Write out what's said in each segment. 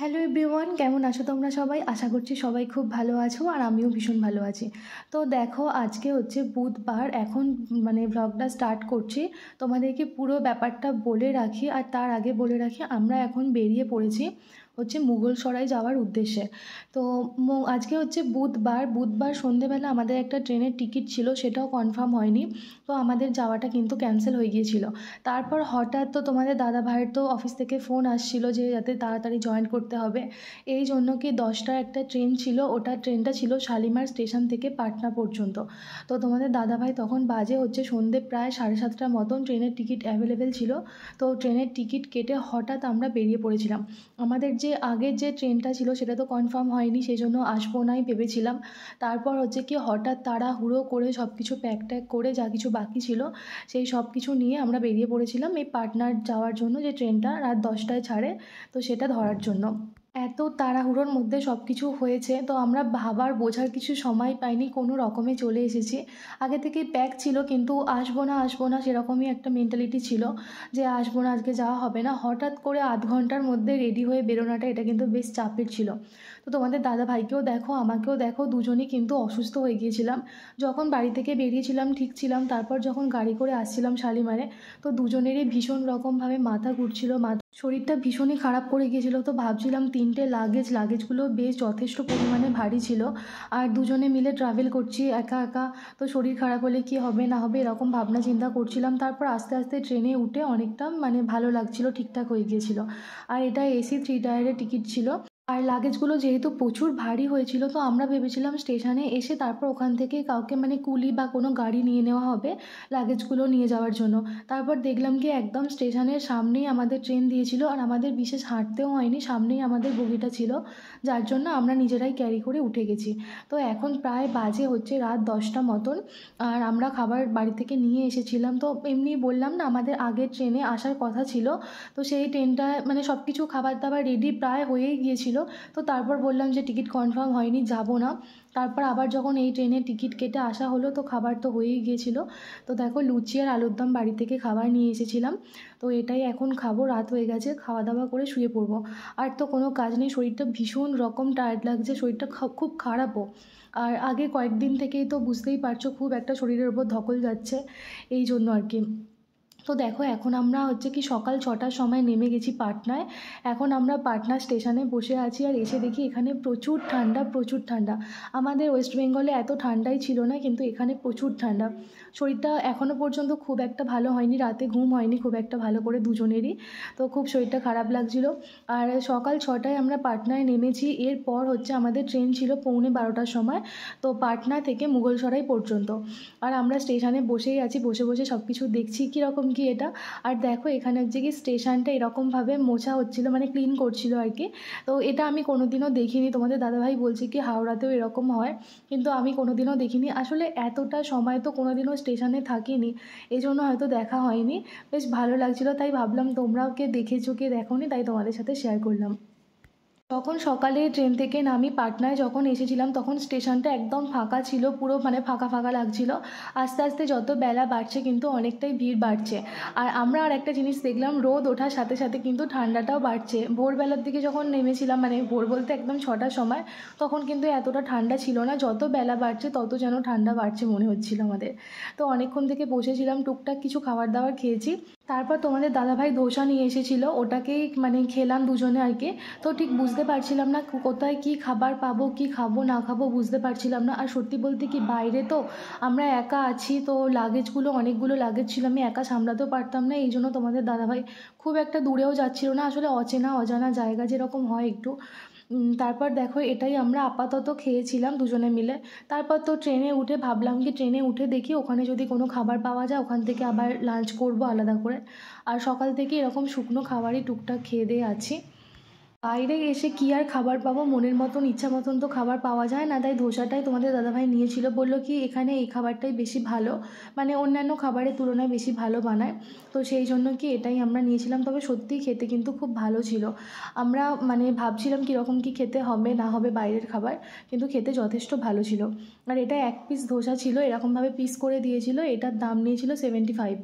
Hello everyone, কেমন আছো তোমরা সবাই? আশা করছি সবাই খুব ভালো আছো আর আমিও ভীষণ ভালো আছি। তো দেখো, আজকে হচ্ছে বুধবার। এখন ভ্লগটা স্টার্ট করছি। তোমাদেরকে পুরো ব্যাপারটা বলে রাখি, আর তার আগে বলে রাখি আমরা এখন বেরিয়ে পড়েছি হচ্ছে মুঘলসরাই যাওয়ার উদ্দেশ্যে। তো আজকে হচ্ছে বুধবার সন্ধেবেলা আমাদের একটা ট্রেনের টিকিট ছিল, সেটাও কনফার্ম হয়নি। তো আমাদের যাওয়াটা কিন্তু ক্যান্সেল হয়ে গিয়েছিল। তারপর হঠাৎ তো তোমাদের দাদা ভাইয়ের তো অফিস থেকে ফোন আসছিল যে যাতে তাড়াতাড়ি জয়েন করতে হবে। এই জন্য কি 10টার একটা ট্রেন ছিল, ট্রেনটা ছিল শালিমার স্টেশন থেকে পাটনা পর্যন্ত। তো তোমাদের দাদা ভাই তখন বাজে হচ্ছে সন্ধে প্রায় 7:30টার মতন, ট্রেনের টিকিট অ্যাভেলেবেল ছিল। তো ট্রেনের টিকিট কেটে হঠাৎ আমরা বেরিয়ে পড়েছিলাম। আমাদের যে আগের যে ট্রেনটা ছিল সেটা তো কনফার্ম হয়নি, সেই জন্য আসবো নাই ভেবেছিলাম। তারপর হচ্ছে কি হঠাৎ তাড়াহুড়ো করে সব কিছু প্যাক ট্যাক করে যা কিছু বাকি ছিল সেই সব কিছু নিয়ে আমরা বেরিয়ে পড়েছিলাম এই পাটনার যাওয়ার জন্য, যে ট্রেনটা রাত 10টায় ছাড়ে, তো সেটা ধরার জন্য। এত তাড়াহুড়োর মধ্যে সব কিছু হয়েছে, তো আমরা ভাবার বোঝার কিছু সময় পাইনি, কোনো রকমে চলে এসেছি। আগে থেকেই প্যাক ছিল, কিন্তু আসবো না সেরকমই একটা মেন্টালিটি ছিল যে আসবো না, আজকে যাওয়া হবে না। হঠাৎ করে আধ ঘন্টার মধ্যে রেডি হয়ে বেরোনোটা, এটা কিন্তু বেশ চাপের ছিল। তো তোমাদের দাদা ভাইকেও দেখো, আমাকেও দেখো, দুজনেই কিন্তু অসুস্থ হয়ে গিয়েছিলাম। যখন বাড়ি থেকে বেরিয়েছিলাম ঠিক ছিলাম, তারপর যখন গাড়ি করে আসছিলাম শালিমারে, তো দুজনেরই ভীষণ রকমভাবে মাথা ঘুরছিল, শরীরটা ভীষণই খারাপ করে গিয়েছিল। তো ভাবছিলাম 3টে লাগেজগুলো বেশ যথেষ্ট পরিমাণে ভারী ছিল, আর দুজনে মিলে ট্রাভেল করছি একা একা, তো শরীর খারাপ হলে কি হবে না হবে এরকম ভাবনা চিন্তা করছিলাম। তারপর আস্তে আস্তে ট্রেনে উঠে অনেকটা ভালো লাগছিল, ঠিকঠাক হয়ে গিয়েছিল। আর এটা এসি 3 টায়ারের টিকিট ছিল। আর লাগেজগুলো যেহেতু প্রচুর ভারী হয়েছিল, তো আমরা ভেবেছিলাম স্টেশনে এসে তারপর ওখান থেকে কাউকে কুলি বা কোনো গাড়ি নিয়ে নেওয়া হবে লাগেজগুলো নিয়ে যাওয়ার জন্য। তারপর দেখলাম কি একদম স্টেশনের সামনেই আমাদের ট্রেন দিয়েছিল, আর আমাদের বিশেষ হাঁটতেও হয়নি, সামনেই আমাদের বগিটা ছিল, যার জন্য আমরা নিজেরাই ক্যারি করে উঠে গেছি। তো এখন প্রায় বাজে হচ্ছে রাত 10টা মতন, আর আমরা খাবার বাড়ি থেকে নিয়ে এসেছিলাম। তো এমনি বললাম না, আমাদের আগের ট্রেনে আসার কথা ছিল, তো সেই ট্রেনটা সব কিছু খাবার দাবার রেডি প্রায় হয়েই গিয়েছিল। তো তারপর বললাম যে টিকিট কনফার্ম হয়নি, যাব না। তারপর আবার যখন এই ট্রেনের টিকিট কেটে আসা হলো, তো খাবার তো হয়েই গিয়েছিল। তো দেখো, লুচি আর আলুর দম বাড়ি থেকে খাবার নিয়ে এসেছিলাম, তো এটাই এখন খাবো। রাত হয়ে গেছে, খাওয়া দাওয়া করে শুয়ে পড়বো। আর তো কোনো কাজ নেই, শরীরটা ভীষণ রকম টায়ার্ড লাগছে, শরীরটা খুব খারাপও। আর আগে কয়েকদিন থেকেই তো বুঝতেই পারছো খুব একটা শরীরের ওপর ধকল যাচ্ছে, এই জন্য আর কি। তো দেখো, এখন আমরা হচ্ছে কি সকাল 6টার সময় নেমে গেছি পাটনায়। এখন আমরা পাটনা স্টেশনে বসে আছি, আর এসে দেখি এখানে প্রচুর ঠান্ডা। আমাদের ওয়েস্ট বেঙ্গলে এত ঠান্ডাই ছিল না, কিন্তু এখানে প্রচুর ঠান্ডা। শরীরটা এখনও পর্যন্ত খুব একটা ভালো হয়নি, রাতে ঘুম হয়নি খুব একটা ভালো করে দুজনেরই, তো খুব শরীরটা খারাপ লাগছিল। আর সকাল 6টায় আমরা পাটনায় নেমেছি। এরপর হচ্ছে আমাদের ট্রেন ছিল 11:45টার সময়, তো পাটনা থেকে মুঘলসরাই পর্যন্ত। আর আমরা স্টেশনে বসেই আছি, বসে বসে সব কিছু দেখছি কীরকম কি এটা। আর দেখো, এখানে হচ্ছে কি স্টেশনটা এরকমভাবে মোছা হচ্ছিল, ক্লিন করছিল আর কি। তো এটা আমি কোনোদিনও দেখিনি, তোমাদের দাদাভাই বলছে কি হাওড়াতেও এরকম হয়, কিন্তু আমি কোনোদিনও দেখিনি। আসলে এতটা সময় তো কোনোদিনও স্টেশনে থাকিনি, এই জন্য হয়তো দেখা হয়নি। বেশ ভালো লাগছিলো, তাই ভাবলাম তোমরাও কে দেখেছো কে দেখোনি, তাই তোমাদের সাথে শেয়ার করলাম। তখন সকালে ট্রেন থেকে নামি পাটনায় যখন এসেছিলাম, তখন স্টেশনটা একদম ফাঁকা ছিল, পুরো ফাঁকা লাগছিল। আস্তে আস্তে যত বেলা বাড়ছে কিন্তু অনেকটাই ভিড় বাড়ছে। আর আমরা আর একটা জিনিস দেখলাম, রোদ ওঠার সাথে সাথে কিন্তু ঠান্ডাটাও বাড়ছে। ভোরবেলার দিকে যখন নেমেছিলাম, ভোর বলতে একদম 6টার সময়, তখন কিন্তু এতটা ঠান্ডা ছিল না। যত বেলা বাড়ছে তত যেন ঠান্ডা বাড়ছে মনে হচ্ছিল আমাদের। তো অনেকক্ষণ থেকে বসেছিলাম, টুকটাক কিছু খাবার দাবার খেয়েছি। তারপর তোমাদের দাদাভাই ধোসা নিয়ে এসেছিলো, ওটাকেই খেলাম দুজনে আর কি। তো ঠিক বুঝতে পারছিলাম না কোথায় কি খাবার পাবো, কি খাবো না খাবো বুঝতে পারছিলাম না। আর সত্যি বলতে কি, বাইরে তো আমরা একা আছি, তো অনেকগুলো লাগেজ ছিল, আমি একা সামলাতেও পারতাম না। এই জন্য তোমাদের দাদাভাই খুব একটা দূরেও যাচ্ছিল না, আসলে অচেনা অজানা জায়গা যেরকম হয় একটু। তারপর দেখো, এটাই আমরা আপাতত খেয়েছিলাম দুজনে মিলে। তারপর তো ট্রেনে উঠে ভাবলাম কি ট্রেনে উঠে দেখি ওখানে যদি কোনো খাবার পাওয়া যায়, ওখান থেকে আবার লাঞ্চ করব আলাদা করে। আর সকাল থেকে এরকম শুকনো খাবারই টুকটাক খেয়ে দিয়ে আছি। বাইরে এসে কি আর খাবার পাবো, মনের মতন ইচ্ছা মতন তো খাবার পাওয়া যায় না। তাই ধোসাটাই তোমাদের দাদাভাই নিয়েছিল, বললো কি এখানে এই খাবারটাই বেশি ভালো, অন্যান্য খাবারের তুলনায় বেশি ভালো বানায়। তো সেই জন্য কি এটাই আমরা নিয়েছিলাম। তবে সত্যিই খেতে কিন্তু খুব ভালো ছিল। আমরা ভাবছিলাম কীরকম কি খেতে হবে না হবে বাইরের খাবার, কিন্তু খেতে যথেষ্ট ভালো ছিল। আর এটা 1 পিস ধোসা ছিল, এরকমভাবে পিস করে দিয়েছিল। এটার দাম নিয়েছিল 75।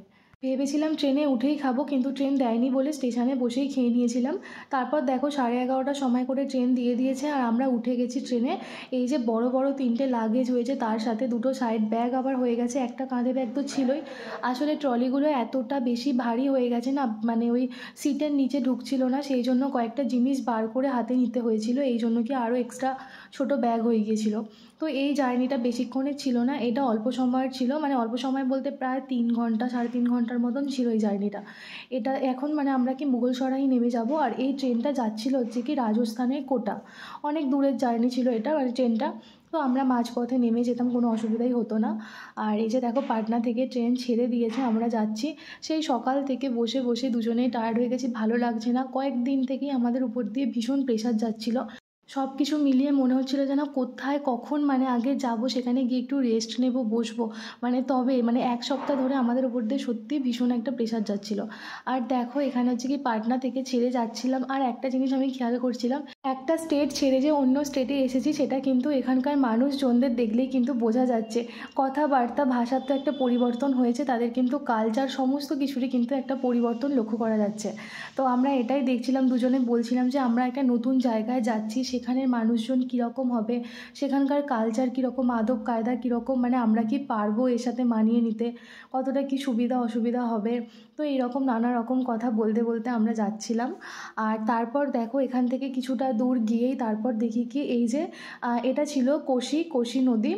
ভেবেছিলাম ট্রেনে উঠেই খাবো, কিন্তু ট্রেন দেয়নি বলে স্টেশনে বসেই খেয়ে নিয়েছিলাম। তারপর দেখো 11:30টার সময় করে ট্রেন দিয়ে দিয়েছে আর আমরা উঠে গেছি ট্রেনে। এই যে বড় বড় 3টে লাগেজ হয়েছে, তার সাথে 2টো সাইড ব্যাগ আবার হয়ে গেছে, একটা কাঁধে ব্যাগ তো ছিলই। আসলে ট্রলিগুলো এতটা বেশি ভারী হয়ে গেছে না, মানে ওই সিটের নিচে ঢুকছিল না, সেই জন্য কয়েকটা জিনিস বার করে হাতে নিতে হয়েছিল, এই জন্য কি আরও এক্সট্রা ছোট ব্যাগ হয়ে গিয়েছিল। তো এই জার্নিটা বেশিক্ষণের ছিল না, এটা অল্প সময়ের ছিল, মানে অল্প সময় বলতে প্রায় 3 ঘন্টা 3.5 ঘন্টার মতন ছিল এই জার্নিটা। এটা এখন মানে আমরা কি মুঘলসরাই নেমে যাব, আর এই ট্রেনটা যাচ্ছিল হচ্ছে কি রাজস্থানের কোটা। অনেক দূরের জার্নি ছিল এটা, মানে ট্রেনটা। তো আমরা মাঝপথে নেমে যেতাম, কোনো অসুবিধাই হতো না। আর এই যে দেখো পাটনা থেকে ট্রেন ছেড়ে দিয়েছে, আমরা যাচ্ছি। সেই সকাল থেকে বসে বসে দুজনেই টায়ার্ড হয়ে গেছি, ভালো লাগছে না, কয়েকদিন থেকেই আমাদের উপর দিয়ে ভীষণ প্রেশার যাচ্ছিল। সব কিছু মিলিয়ে মনে হচ্ছিল যেন কোথায় কখন মানে আগে যাব, সেখানে গিয়ে একটু রেস্ট নেব, বসবো, মানে তবে মানে 1 সপ্তাহ ধরে আমাদের উপর দিয়ে সত্যি ভীষণ একটা প্রেশার যাচ্ছিল। আর দেখো এখানে হচ্ছে কি পাটনা থেকে ছেড়ে যাচ্ছিলাম, আর একটা জিনিস আমি খেয়াল করছিলাম, একটা স্টেট ছেড়ে যে অন্য স্টেটে এসেছি সেটা কিন্তু এখানকার মানুষজনদের দেখলেই কিন্তু বোঝা যাচ্ছে। কথাবার্তা, ভাষার তো একটা পরিবর্তন হয়েছে, তাদের কিন্তু কালচার সমস্ত কিছুরই কিন্তু একটা পরিবর্তন লক্ষ্য করা যাচ্ছে। তো আমরা এটাই দেখছিলাম, দুজনে বলছিলাম যে আমরা একটা নতুন জায়গায় যাচ্ছি, সেখানের মানুষজন কীরকম হবে, সেখানকার কালচার কীরকম, আদব কায়দা কীরকম, মানে আমরা কি পারবো এর সাথে মানিয়ে নিতে, কতটা কি সুবিধা অসুবিধা হবে। তো এইরকম নানা রকম কথা বলতে বলতে আমরা যাচ্ছিলাম। আর তারপর দেখো এখান থেকে কিছুটা দূর গিয়েই তারপর দেখি কি এই যে এটা ছিল কোশি নদী,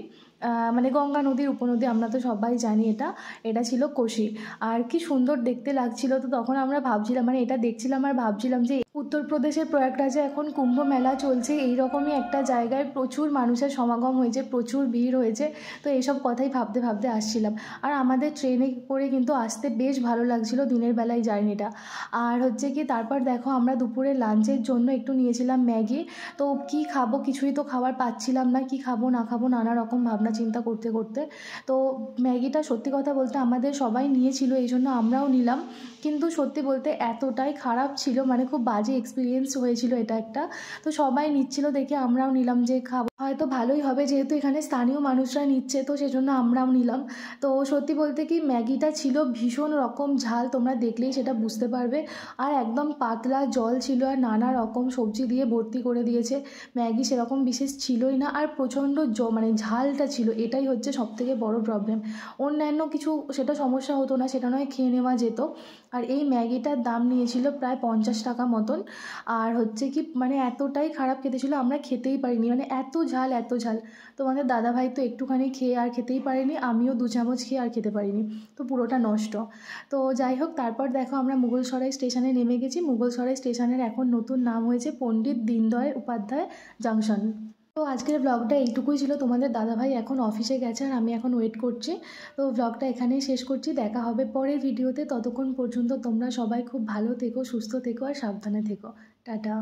মানে গঙ্গা নদীর উপনদী, আমরা তো সবাই জানি এটা। এটা ছিল কোশি। আর কি সুন্দর দেখতে লাগছিল। তো তখন আমরা ভাবছিলাম, মানে এটা দেখছিলাম আর ভাবছিলাম যে উত্তরপ্রদেশের প্রয়াগরাজে এখন কুম্ভ মেলা চলছে, এই রকমই একটা জায়গায় প্রচুর মানুষের সমাগম হয়েছে, প্রচুর ভিড় হয়েছে। তো এইসব কথাই ভাবতে ভাবতে আসছিলাম। আর আমাদের ট্রেনে করে কিন্তু আসতে বেশ ভালো লাগছিল দিনের বেলায় জার্নিটা। আর হচ্ছে কি তারপর দেখো আমরা দুপুরে লাঞ্চের জন্য একটু নিয়েছিলাম ম্যাগি। তো কি খাবো, কিছুই তো খাবার পাচ্ছিলাম না, কি খাবো না খাবো নানা রকম ভাবনা চিন্তা করতে করতে তো ম্যাগিটা সত্যি কথা বলতে আমাদের সবাই নিয়েছিল, এই জন্য আমরাও নিলাম। কিন্তু সত্যি বলতে এতটাই খারাপ ছিল, মানে খুব বাজে এক্সপিরিয়েন্স হয়েছিল এটা একটা। তো সবাই নিচ্ছিল দেখে আমরাও নিলাম যে খাবো, হয়তো ভালোই হবে, যেহেতু এখানে স্থানীয় মানুষরা নিচ্ছে, তো সেজন্য আমরাও নিলাম। তো সত্যি বলতে কি ম্যাগিটা ছিল ভীষণ রকম ঝাল, তোমরা দেখলেই সেটা বুঝতে পারবে। আর একদম পাতলা জল ছিল, আর নানা রকম সবজি দিয়ে ভর্তি করে দিয়েছে। ম্যাগি সেরকম বিশেষ ছিলই না, আর প্রচণ্ড মানে ঝালটা ছিল, এটাই হচ্ছে সবথেকে বড় প্রবলেম। অন্যান্য কিছু সেটা সমস্যা হতো না, সেটা নয় খেয়ে নেওয়া যেত। আর এই ম্যাগিটার দাম নিয়েছিল প্রায় 50 টাকা মতন। আর হচ্ছে কি মানে এতটাই খারাপ খেতে ছিল, আমরা খেতেই পারিনি, মানে এত ঝাল এত ঝাল। তোমাদের দাদাভাই তো একটুখানি খেয়ে আর খেতেই পারেনি, আমিও 2 চামচ খেয়ে আর খেতে পারিনি, তো পুরোটা নষ্ট। তো যাই হোক তারপর দেখো আমরা মুঘলসরাই স্টেশনে নেমে গেছি। মুঘলসরাই স্টেশনের এখন নতুন নাম হয়েছে পণ্ডিত দীনদয়াল উপাধ্যায় জাংশন। তো আজকের ব্লগটা এইটুকুই ছিল, তোমাদের দাদাভাই এখন অফিসে গেছে আর আমি এখন ওয়েট করছি। তো ব্লগটা এখানেই শেষ করছি, দেখা হবে পরের ভিডিওতে। ততক্ষণ পর্যন্ত তোমরা সবাই খুব ভালো থেকো, সুস্থ থেকো আর সাবধানে থেকো। টাটা।